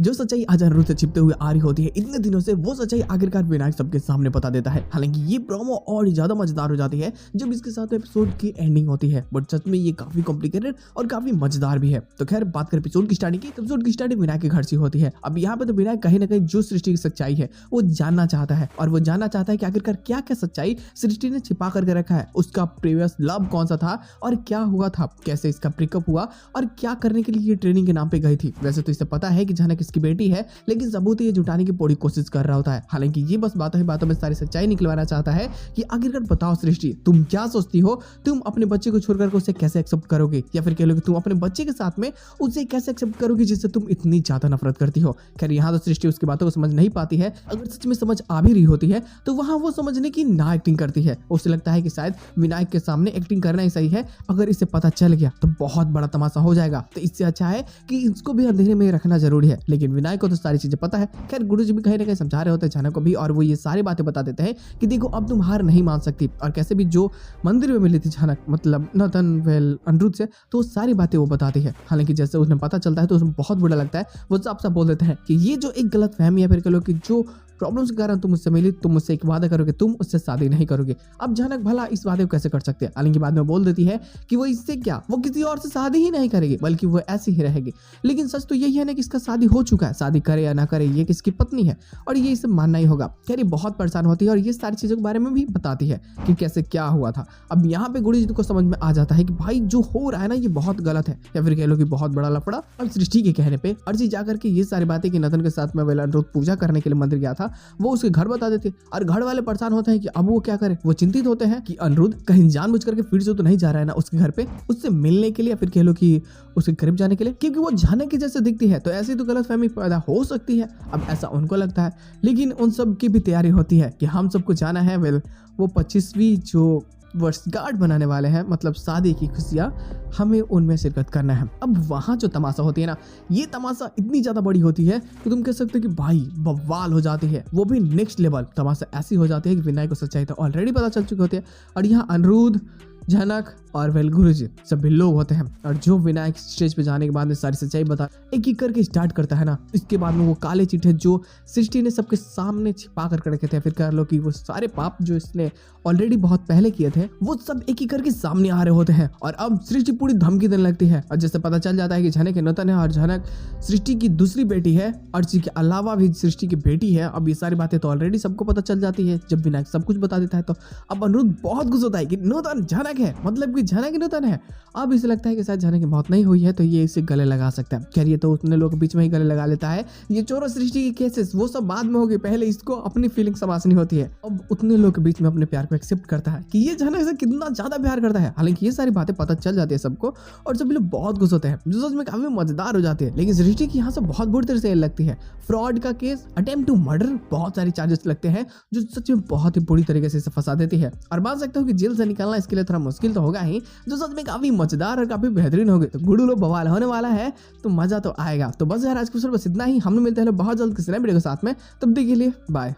जो सच्चाई आज अनिरुद्ध से छिपते हुए आ रही होती है इतने दिनों से, वो सच्चाई आखिरकार विनायक सबके सामने बता देता है। हालांकि ये प्रोमो और ज्यादा मजेदार हो जाती है जब इसके साथ एपिसोड की एंडिंग होती है, बट सच में ये काफी कॉम्प्लिकेटेड और काफी मजेदार भी है। तो खैर बात करें एपिसोड की स्टार्टिंग की, एपिसोड की स्टार्टिंग विनायक के घर से होती है। अब यहाँ पे तो विनायक कहीं ना कहीं जो सृष्टि की सच्चाई है वो जानना चाहता है, और वो जानना चाहता है कि आखिरकार क्या क्या सच्चाई सृष्टि ने छिपा करके रखा है, उसका प्रीवियस लव कौन सा था और क्या हुआ था, कैसे इसका ब्रेकअप हुआ और क्या करने के लिए ये ट्रेनिंग के नाम पे गई थी। वैसे तो इसे पता है कि झनक इसकी बेटी है, लेकिन सबूत ये जुटाने की पूरी कोशिश कर रहा होता है। हालांकि ये बस बातों ही बातों में सारी सच्चाई निकलवाना चाहता है कि आखिरकार बताओ सृष्टि, तुम क्या सोचती हो, तुम अपने बच्चे को छोड़कर उसे कैसे एक्सेप्ट करोगे, या फिर कह लो कि तुम अपने बच्चे के साथ में उसे कैसे एक्सेप्ट करोगे जिससे तुम इतनी ज्यादा नफरत करती हो। खैर यहाँ तो सृष्टि उसकी बातों को समझ नहीं पाती है। अगर सच में समझ आ भी रही होती है तो वहां वो समझने की ना एक्टिंग करती है। उसे लगता है कि शायद विनायक के सामने एक्टिंग करना ही सही है, अगर इसे पता चल गया तो बहुत बड़ा तमाशा हो जाएगा, तो इससे अच्छा है कि इसको भी अंधेरे में रखना जरूरी है। लेकिन विनायक को तो सारी चीजें पता है। खैर गुरुजी भी कहीं ना कहीं समझा रहे होते हैं झनक को भी, और वो ये सारी बातें बता देते हैं कि देखो अब तुम हार नहीं मान सकती, और कैसे भी जो मंदिर में मिली थी झनक मतलब नतन वेल अनिरुद्ध से, तो सारी बातें वो बताती है। हालांकि जैसे उन्हें पता चलता है तो उसे बहुत बुरा लगता है। वो साफ साफ बोल देते हैं कि ये जो एक गलत फहमी है, फिर कह लो कि जो प्रॉब्लम्स के कारण तुम मुझसे मिली, तुम मुझसे एक वादा करोगे, तुम उससे शादी नहीं करोगे। अब झनक भला इस वादे को कैसे कर सकते हैं। हालांकि बाद में बोल देती है कि वो इससे क्या, वो किसी और से शादी ही नहीं करेगी, बल्कि वो ऐसी ही रहेगी। लेकिन सच तो यही है ना कि इसका शादी हो चुका है, शादी करे या ना करे ये किसकी पत्नी है, और ये इसे मानना ही होगा। खैर ये बहुत परेशान होती है और ये सारी चीजों के बारे में भी बताती है कि कैसे क्या हुआ था। अब यहाँ पे गुरुजी को समझ में आ जाता है कि भाई जो हो रहा है ना ये बहुत गलत है, या फिर कह लो कि बहुत बड़ा लफड़ा। और सृष्टि के कहने पे अर्जी जाकर के ये सारी बातें कि नतन के साथ में अनिरुद्ध पूजा करने के लिए मंदिर गया था, वो उसके घर बता देते, और घर वाले परेशान होते हैं कि अब वो क्या करे। वो चिंतित होते हैं कि अनिरुद्ध कहीं जानबूझ करके फिर से तो नहीं जा रहा है ना उसके घर पे उससे मिलने के लिए, फिर कह लो कि उसके करीब जाने के लिए, क्योंकि वो झनक के जैसे दिखती है, तो ऐसी तो गलतफहमी पैदा हो सकती है। अब ऐसा उनको लगता है, लेकिन उन सब की भी तैयारी होती है कि हम सबको जाना है। वेल वो 25वीं जो वर्षगांठ बनाने वाले हैं, मतलब शादी की खुशियां, हमें उनमें शिरकत करना है। अब वहां जो तमाशा होती है ना, ये तमाशा इतनी ज्यादा बड़ी होती है कि तुम कह सकते हो कि भाई बवाल हो जाती है। वो भी नेक्स्ट लेवल तमाशा ऐसी हो जाती है कि विनायक को सच्चाई तो ऑलरेडी पता चल चुकी होती है, और यहाँ अनिरुद्ध, झनक और वेल गुरुजी सभी लोग होते हैं। और जो विनायक स्टेज पे जाने के बाद में सारी सच्चाई बता एक एक करके स्टार्ट करता है ना, इसके बाद में वो काले चिट्ठे जो सृष्टि ने सबके सामने छिपा कर रखे थे, फिर कह लो कि वो सारे पाप जो इसने ऑलरेडी बहुत पहले किए थे, वो सब एक एक करके सामने आ रहे होते हैं। और अब सृष्टि पूरी धमकी देने लगती है, और जैसे पता चल जाता है कि झनक नतन है और झनक सृष्टि की दूसरी बेटी है, अर्ची के अलावा भी सृष्टि की बेटी है। अब ये सारी बातें तो ऑलरेडी सबको पता चल जाती है जब विनायक सब कुछ बता देता है। तो अब अनिरुद्ध बहुत गुस्सा होता है कि नूतन झनक है, मतलब कि झनक नूतन है। अब इसे लगता है कि शायद झनक की मौत नहीं हुई है, तो ये इसे गले लगा सकता है। खैर ये तो उतने लोग बीच में ही गले लगा लेता है। ये चोर और सृष्टि के केसेस वो सब बाद में हो गए, पहले इसको अपनी फीलिंग समझनी होती है। अब उतने लोग के बीच में अपने प्यार को एक्सेप्ट करता है कि ये झनक से कितना ज्यादा प्यार करता है। हालांकि ये सारी बातें पता चल जाती है सबको, और सभी लोग बहुत गुस्सा होते हैं, जो सच में काफी मजेदार हो जाती है। लेकिन सृष्टि की यहाँ से बहुत बुरी तरह से लगती है। फ्रॉड का केस, अटेम्प्ट टू मर्डर, बहुत सारी चार्जेस लगते हैं जो सच में बहुत ही बुरी तरीके से इसे फंसा देती है। और मान सकते हो कि जेल से निकलना इसके लिए थोड़ा मुश्किल तो होगा ही, जो सच में काफी मजेदार और काफी बेहतरीन होगी। तो गुडू लो बवाल होने वाला है, तो मजा तो आएगा। तो बस यार आज के बस इतना ही, हम लोग मिलते हैं बहुत जल्द किसी नए वीडियो के साथ में, तब तक के लिए बाय।